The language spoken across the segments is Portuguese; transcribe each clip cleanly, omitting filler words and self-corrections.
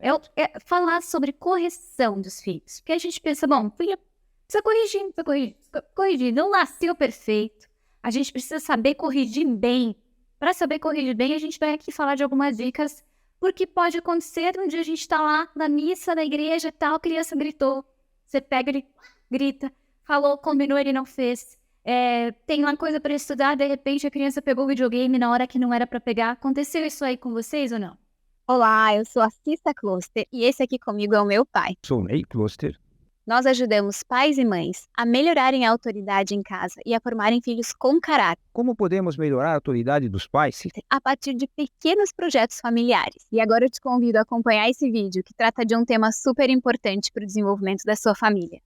É falar sobre correção dos filhos. Porque a gente pensa, bom, filho precisa corrigir. Não nasceu perfeito. A gente precisa saber corrigir bem. Para saber corrigir bem, a gente vai aqui falar de algumas dicas, porque pode acontecer um dia a gente tá lá na missa, na igreja e tal, a criança gritou. Você pega, ele grita, falou, combinou, ele não fez. Tem uma coisa para estudar, de repente a criança pegou o videogame na hora que não era para pegar. Aconteceu isso aí com vocês ou não? Olá, eu sou a Cissa Kloster e esse aqui comigo é o meu pai. Sou Ney Kloster. Nós ajudamos pais e mães a melhorarem a autoridade em casa e a formarem filhos com caráter Como podemos melhorar a autoridade dos pais? a partir de pequenos projetos familiares. E agora eu te convido a acompanhar esse vídeo que trata de um tema super importante para o desenvolvimento da sua família.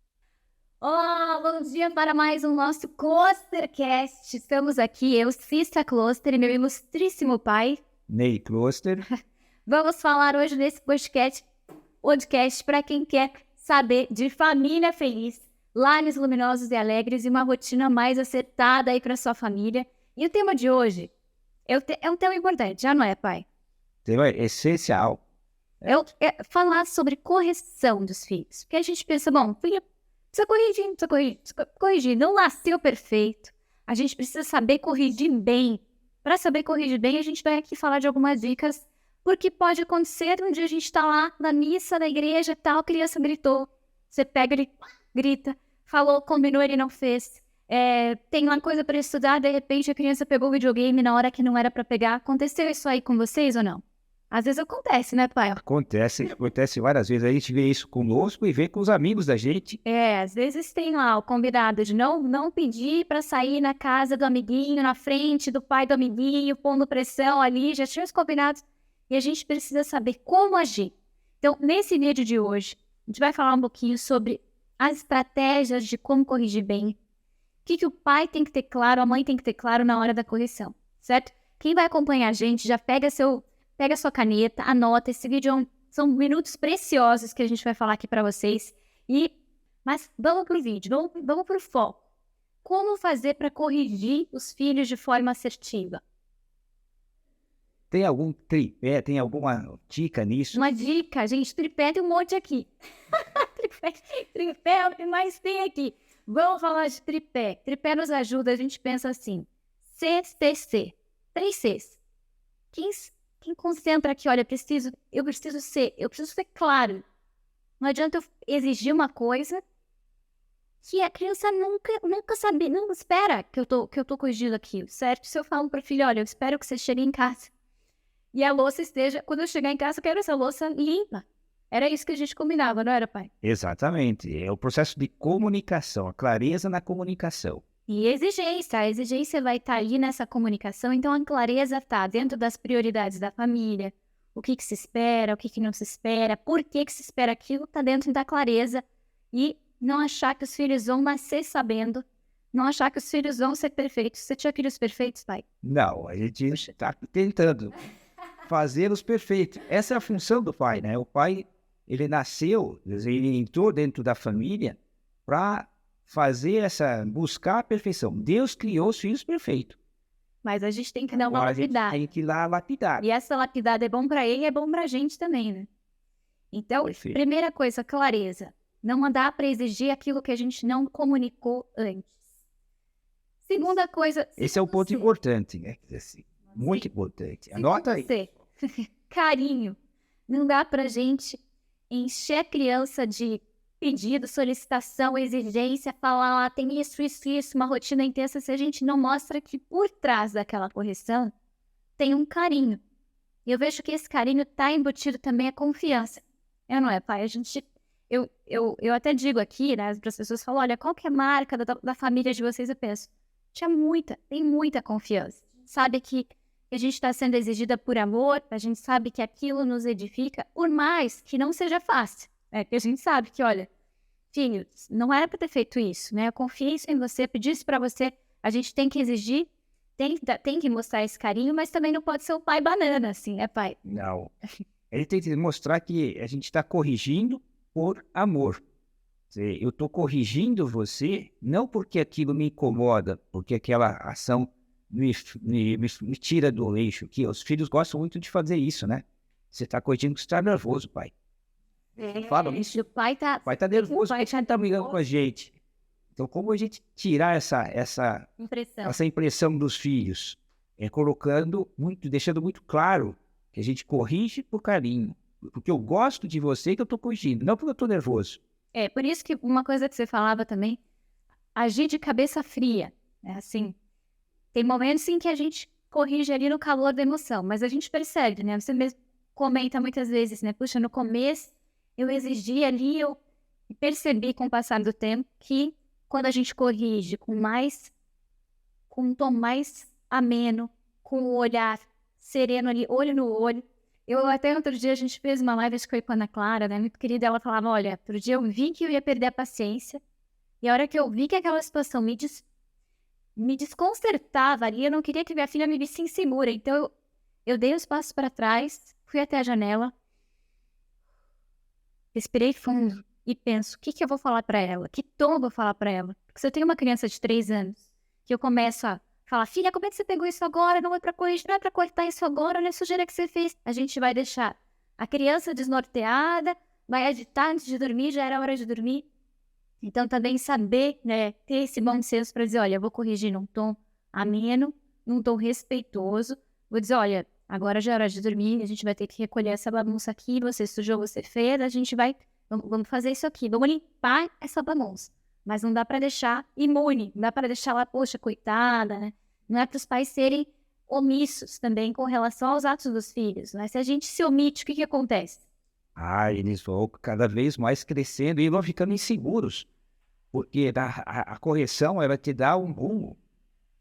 Bom dia para mais um nosso Klostercast. Estamos aqui, eu, Cissa Kloster, e meu ilustríssimo pai. Ney Kloster. Vamos falar hoje nesse podcast para quem quer saber de família feliz, lares luminosos e alegres e uma rotina mais acertada aí para sua família. E o tema de hoje é um tema importante, já não é, pai? Tema essencial. É falar sobre correção dos filhos. Porque a gente pensa, bom, filho precisa corrigir. Não nasceu perfeito. A gente precisa saber corrigir bem. Para saber corrigir bem, a gente vai aqui falar de algumas dicas, porque pode acontecer um dia a gente tá lá na missa, na igreja e tal, a criança gritou. Você pega, ele grita, falou, combinou, ele não fez. Tem uma coisa para estudar, de repente a criança pegou o videogame na hora que não era para pegar. Aconteceu isso aí com vocês ou não? Às vezes acontece, né, pai? Acontece várias vezes. A gente vê isso conosco e vê com os amigos da gente. Às vezes tem lá o combinado de não pedir para sair na casa do amiguinho, na frente do pai do amiguinho, pondo pressão ali, já tinha os combinados. E a gente precisa saber como agir. Então, nesse vídeo de hoje, a gente vai falar um pouquinho sobre as estratégias de como corrigir bem. O que o pai tem que ter claro, a mãe tem que ter claro na hora da correção, certo? Quem vai acompanhar a gente, já pega sua caneta, anota. Esse vídeo são minutos preciosos que a gente vai falar aqui para vocês. Mas vamos pro vídeo, vamos pro foco. Como fazer para corrigir os filhos de forma assertiva? Tem algum tripé, tem alguma dica nisso? Uma dica, gente, tripé tem um monte aqui. Tripé é o que mais tem aqui. Vamos falar de tripé. Tripé nos ajuda, a gente pensa assim. CTC. 3 Cs. Quem concentra aqui, olha, eu preciso ser claro. Não adianta eu exigir uma coisa que a criança nunca sabe, não espera que eu tô corrigindo aquilo, certo? Se eu falo para o filho, olha, eu espero que você chegue em casa e a louça esteja, quando eu chegar em casa, eu quero essa louça limpa. Era isso que a gente combinava, não era, pai? Exatamente. É o processo de comunicação, a clareza na comunicação. E a exigência vai estar ali nessa comunicação, então a clareza está dentro das prioridades da família, o que se espera, o que não se espera, por que se espera aquilo, está dentro da clareza. E não achar que os filhos vão nascer sabendo, não achar que os filhos vão ser perfeitos. Você tinha filhos perfeitos, pai? Não, a gente está tentando fazê-los perfeitos. Essa é a função do pai, né? O pai, ele nasceu, ele entrou dentro da família para buscar a perfeição. Deus criou os filhos perfeitos. Mas a gente tem que dar uma Agora a gente lapidada. tem que ir lá lapidar. E essa lapidada é bom para ele e é bom para a gente também, né? Então, Perfeito. primeira coisa, clareza. Não dá para exigir aquilo que a gente não comunicou antes. Segunda coisa... Esse é o ponto importante, né? Assim, muito importante. Anota aí. Carinho. Não dá pra gente encher a criança de pedido, solicitação, exigência, falar, tem isso, uma rotina intensa, se a gente não mostra que por trás daquela correção tem um carinho. E eu vejo que esse carinho tá embutido também a confiança. Não é, pai? Eu até digo aqui, né, para as pessoas, falam, olha, qual que é a marca da família de vocês? Eu penso, tem muita confiança. Sabe que a gente está sendo exigida por amor, a gente sabe que aquilo nos edifica, por mais que não seja fácil. Que a gente sabe que, olha, filho, não era para ter feito isso, né? Eu confiei em você, pedi isso para você, a gente tem que exigir, tem que mostrar esse carinho, mas também não pode ser o pai banana, assim, né, pai? Não. Ele tem que mostrar que a gente está corrigindo por amor. Eu estou corrigindo você não porque aquilo me incomoda, porque aquela ação me tira do eixo. Que os filhos gostam muito de fazer isso, né? Você está corrigindo porque você está nervoso, pai. Fala isso. O pai tá... O pai tá nervoso, o pai tá brigando com a gente. Então, como a gente tirar essa impressão dos filhos? É colocando deixando muito claro que a gente corrige por carinho. Porque eu gosto de você que eu tô corrigindo, não porque eu tô nervoso. Por isso que uma coisa que você falava também, agir de cabeça fria. Assim, tem momentos em que a gente corrige ali no calor da emoção, mas a gente percebe, né? Você mesmo comenta muitas vezes, né? Puxa, no começo eu exigi ali, eu percebi com o passar do tempo que quando a gente corrige com um tom mais ameno, com o olhar sereno ali, olho no olho. Eu até outro dia a gente fez uma live com a Ana Clara, né? Muito querida, ela falava, olha, outro dia eu vi que eu ia perder a paciência, e a hora que eu vi que aquela situação me desconcertava ali, eu não queria que minha filha me visse insegura, então eu dei os passos para trás, fui até a janela, respirei fundo e penso, o que eu vou falar para ela? Que tom eu vou falar para ela? Porque se eu tenho uma criança de 3 anos, que eu começo a falar, filha, como é que você pegou isso agora? Não é pra corrigir, não é pra cortar isso agora, olha a sujeira que você fez. A gente vai deixar a criança desnorteada, vai agitar antes de dormir, já era hora de dormir. Então também saber, né, ter esse bom senso para dizer, olha, eu vou corrigir num tom ameno, num tom respeitoso. Vou dizer, olha, agora já é hora de dormir, a gente vai ter que recolher essa bagunça aqui, você sujou, você fez, a gente vai, vamos fazer isso aqui, vamos limpar essa bagunça. Mas não dá para deixar imune, não dá para deixar lá, poxa, coitada, né? Não é para os pais serem omissos também com relação aos atos dos filhos, né? Se a gente se omite, o que acontece? Eles vão cada vez mais crescendo e vão ficando inseguros, porque a correção, ela te dá um rumo.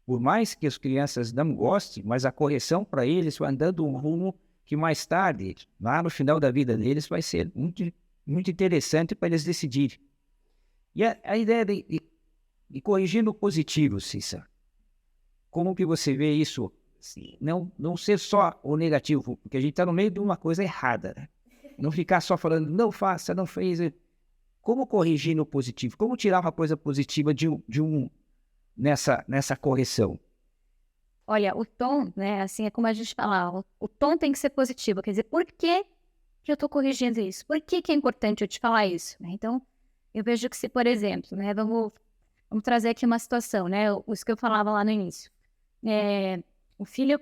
Por mais que as crianças não gostem, mas a correção para eles vai dando um rumo que mais tarde, lá no final da vida deles, vai ser muito, muito interessante para eles decidirem. E a ideia de corrigir no positivo, Cícero, como que você vê isso? Assim, não ser só o negativo, porque a gente está no meio de uma coisa errada, né? Não ficar só falando, não faça, não fez. Como corrigir no positivo? Como tirar uma coisa positiva nessa correção? Olha, o tom, né, assim, é como a gente fala, o tom tem que ser positivo, quer dizer, por que eu estou corrigindo isso? Por que é importante eu te falar isso? Então, eu vejo que se, por exemplo, né, vamos trazer aqui uma situação, né, isso que eu falava lá no início. O filho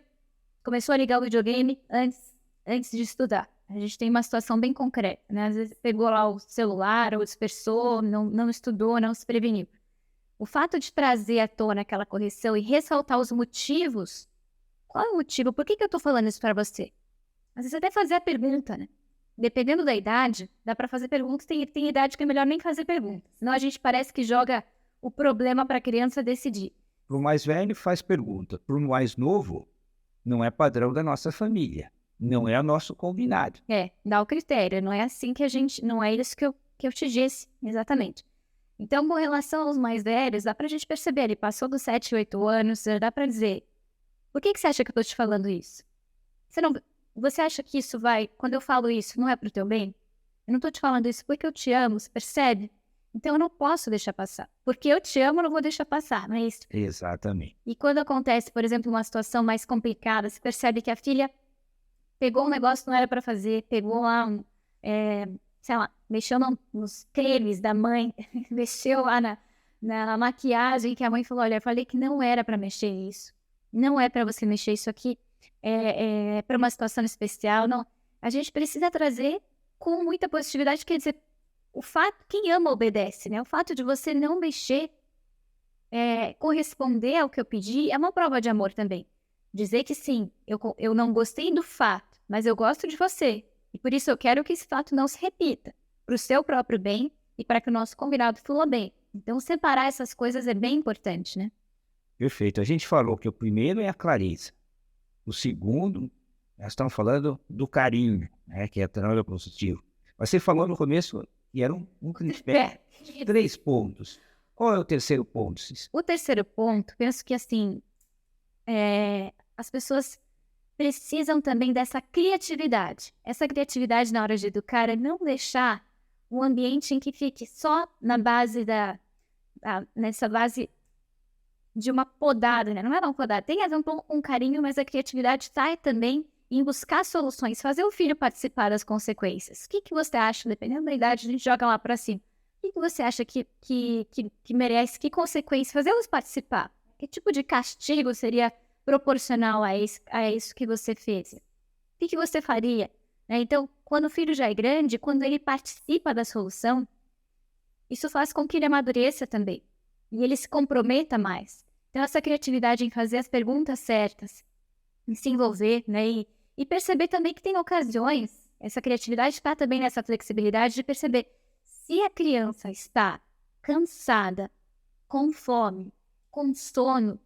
começou a ligar o videogame antes de estudar. A gente tem uma situação bem concreta, né? Às vezes pegou lá o celular ou dispersou, não estudou, não se preveniu. O fato de trazer à tona aquela correção e ressaltar os motivos, qual é o motivo? Por que eu estou falando isso para você? Às vezes até fazer a pergunta, né? Dependendo da idade, dá para fazer perguntas. Tem idade que é melhor nem fazer perguntas. Senão a gente parece que joga o problema para a criança decidir. Para o mais velho, faz pergunta. Para o mais novo, não é padrão da nossa família. Não é o nosso combinado. Dá o critério. Não é assim que a gente... Não é isso que eu te disse, exatamente. Então, com relação aos mais velhos, dá para a gente perceber. Ele passou dos 7, 8 anos, dá para dizer... Por que você acha que eu estou te falando isso? Você acha que isso vai... Quando eu falo isso, não é para o teu bem? Eu não estou te falando isso porque eu te amo, você percebe? Então, eu não posso deixar passar. Porque eu te amo, eu não vou deixar passar, não é isso? Exatamente. E quando acontece, por exemplo, uma situação mais complicada, você percebe que a filha pegou um negócio que não era para fazer, pegou lá, sei lá, mexeu nos cremes da mãe, mexeu lá na maquiagem, que a mãe falou, olha, eu falei que não era para mexer isso. Não é para você mexer isso aqui, é para uma situação especial. Não, a gente precisa trazer com muita positividade, quer dizer, o fato, quem ama obedece, né? O fato de você não mexer, corresponder ao que eu pedi, é uma prova de amor também. Dizer que sim, eu não gostei do fato, mas eu gosto de você. E por isso eu quero que esse fato não se repita, para o seu próprio bem e para que o nosso combinado flua bem. Então, separar essas coisas é bem importante, né? Perfeito. A gente falou que o primeiro é a clareza. O segundo, nós estamos falando do carinho, né, que é trabalho positivo. Mas você falou no começo que era um critério. 3 pontos. Qual é o terceiro ponto, Cis? O terceiro ponto, penso que assim, as pessoas precisam também dessa criatividade. Essa criatividade na hora de educar é não deixar um ambiente em que fique só na base nessa base de uma podada, né? Não é uma podada, tem a ver um carinho, mas a criatividade sai também em buscar soluções, fazer o filho participar das consequências. O que você acha, dependendo da idade, a gente joga lá para cima. O que você acha que merece, que consequência, fazê-los participar? Que tipo de castigo seria proporcional a isso que você fez? O que você faria? Então, quando o filho já é grande, quando ele participa da solução, isso faz com que ele amadureça também. E ele se comprometa mais. Então, essa criatividade em fazer as perguntas certas, em se envolver, né? E perceber também que tem ocasiões, essa criatividade está também nessa flexibilidade de perceber se a criança está cansada, com fome, com sono,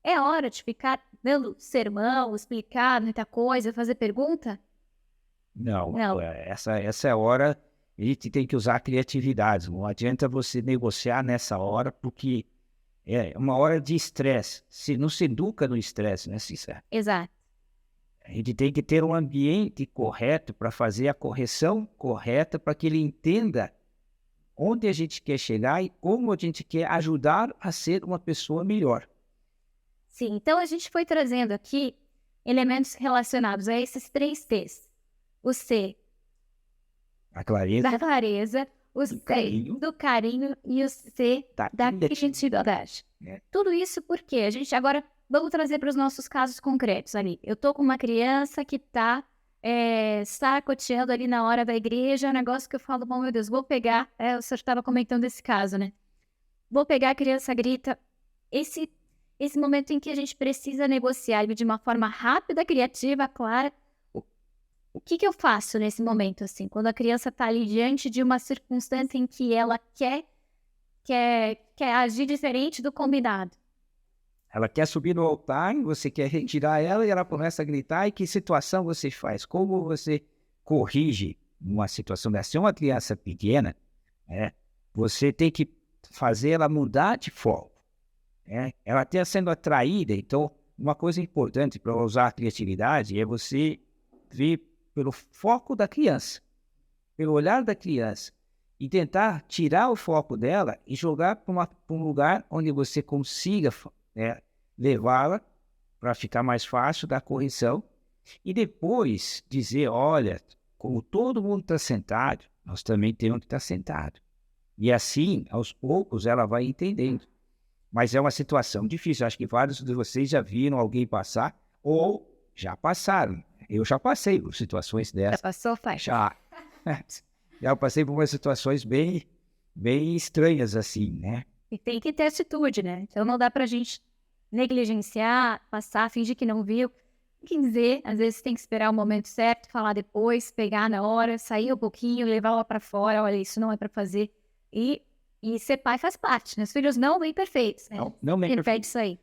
é hora de ficar dando sermão, explicar muita coisa, fazer pergunta? Não. Essa é a hora, a gente tem que usar a criatividade. Não adianta você negociar nessa hora, porque é uma hora de estresse. Não se educa no estresse, né, Cícera? Exato. A gente tem que ter um ambiente correto para fazer a correção correta, para que ele entenda onde a gente quer chegar e como a gente quer ajudar a ser uma pessoa melhor. Sim, então a gente foi trazendo aqui elementos relacionados a esses 3 T's. O C A clareza da clareza, o C do carinho e o C da criatividade. Tudo isso porque a gente agora vamos trazer para os nossos casos concretos ali. Eu tô com uma criança que está sacoteando ali na hora da igreja, um negócio que eu falo, bom, meu Deus, vou pegar, o senhor estava comentando esse caso, né? Vou pegar, a criança grita. Esse momento em que a gente precisa negociar de uma forma rápida, criativa, clara, o que eu faço nesse momento, assim, quando a criança está ali diante de uma circunstância em que ela quer agir diferente do combinado? Ela quer subir no altar, você quer retirar ela e ela começa a gritar. E que situação você faz? Como você corrige uma situação dessa? Se é uma criança pequena, você tem que fazer ela mudar de foco. Ela está sendo atraída. Então, uma coisa importante para usar a criatividade é você ver pelo foco da criança, pelo olhar da criança, e tentar tirar o foco dela e jogar para um lugar onde você consiga levá-la para ficar mais fácil da correção, e depois dizer, olha, como todo mundo está sentado, nós também temos que estar sentado. E assim, aos poucos, ela vai entendendo. Mas é uma situação difícil. Acho que vários de vocês já viram alguém passar ou já passaram. Eu já passei por situações dessas. Já passou, pai? Já. Já passei por umas situações bem estranhas assim, né? E tem que ter atitude, né? Então não dá pra gente negligenciar, passar, fingir que não viu. Tem que dizer, às vezes tem que esperar o momento certo, falar depois, pegar na hora, sair um pouquinho, levar ela pra fora, olha, isso não é pra fazer. E ser pai faz parte, né? Os filhos não vêm perfeitos, né? Não vem perfeito. Pede isso aí.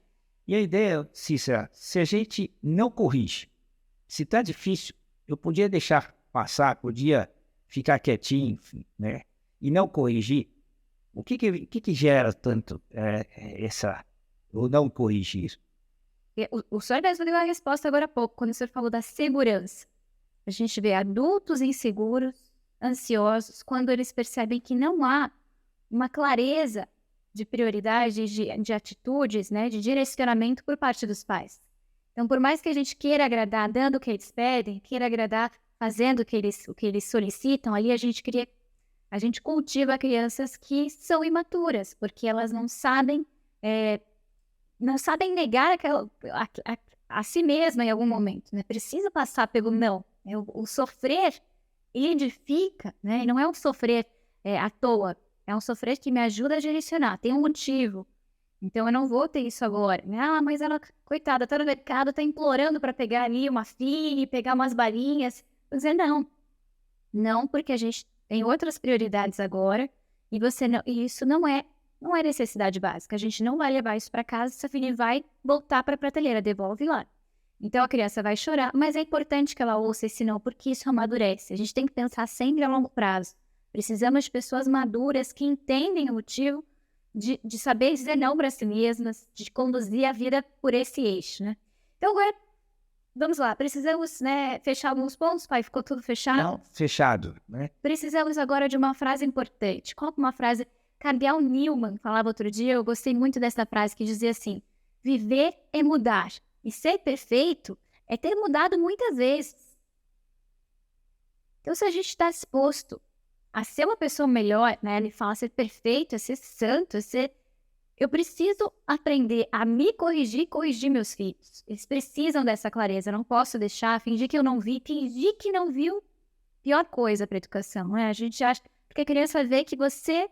E a ideia, Cícera, se a gente não corrige, se tá difícil, eu podia deixar passar, podia ficar quietinho, né? E não corrigir. O que gera tanto o não corrigir? O senhor mesmo deu a resposta agora há pouco, quando o senhor falou da segurança. A gente vê adultos inseguros, ansiosos, quando eles percebem que não há uma clareza de prioridades, de atitudes, né, de direcionamento por parte dos pais. Então, por mais que a gente queira agradar dando o que eles pedem, queira agradar fazendo o que eles solicitam, ali a gente cultiva crianças que são imaturas, porque elas não sabem negar a si mesma em algum momento, né? Precisa passar pelo não. O sofrer edifica, né? E não é um sofrer à toa, é um sofrer que me ajuda a direcionar, tem um motivo. Então eu não vou ter isso agora. Ah, mas ela, coitada, tá no mercado, tá implorando para pegar ali uma Fini, pegar umas balinhas. Vou dizer não. Não, porque a gente tem outras prioridades agora e isso não é necessidade básica. A gente não vai levar isso para casa, essa Fini vai voltar para a prateleira, devolve lá. Então a criança vai chorar, mas é importante que ela ouça esse não, porque isso amadurece. A gente tem que pensar sempre a longo prazo. Precisamos de pessoas maduras que entendem o motivo de saber dizer não para si mesmas, de conduzir a vida por esse eixo, né? Então agora, vamos lá, precisamos, né, fechar alguns pontos, pai, ficou tudo fechado? Não, fechado, né? Precisamos agora de uma frase importante. Qual uma frase? Cardeal Newman falava outro dia, eu gostei muito dessa frase, que dizia assim, viver é mudar, e ser perfeito é ter mudado muitas vezes. Então, se a gente está disposto a ser uma pessoa melhor, né? Ele fala ser perfeito, a ser santo, a ser... Eu preciso aprender a me corrigir e corrigir meus filhos. Eles precisam dessa clareza. Eu não posso deixar, fingir que eu não vi, fingir que não viu. Pior coisa para a educação, né? A gente acha... Porque a criança vê que você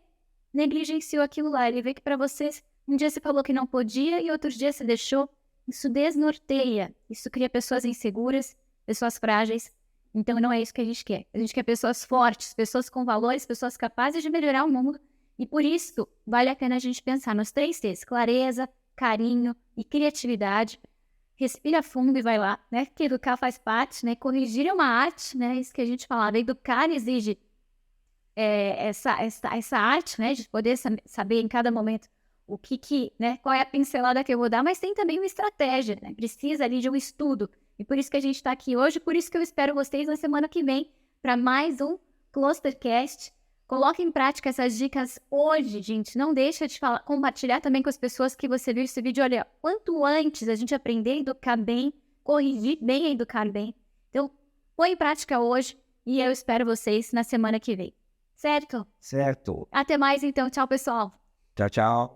negligenciou aquilo lá. Ele vê que para você, um dia você falou que não podia e outro dia você deixou. Isso desnorteia. Isso cria pessoas inseguras, pessoas frágeis. Então não é isso que a gente quer. A gente quer pessoas fortes, pessoas com valores, pessoas capazes de melhorar o mundo. E por isso, vale a pena a gente pensar nos 3 T's: clareza, carinho e criatividade. Respira fundo e vai lá, né? Porque educar faz parte, né? Corrigir é uma arte, né? Isso que a gente falava. Educar exige essa arte, né? De poder saber em cada momento o né? Qual é a pincelada que eu vou dar, mas tem também uma estratégia, né? Precisa ali de um estudo. E por isso que a gente está aqui hoje, por isso que eu espero vocês na semana que vem para mais um Clustercast. Coloque em prática essas dicas hoje, gente. Não deixa de compartilhar também com as pessoas que você viu esse vídeo. Olha, quanto antes a gente aprender a educar bem, corrigir bem e educar bem. Então, põe em prática hoje e eu espero vocês na semana que vem. Certo? Certo. Até mais, então. Tchau, pessoal. Tchau, tchau.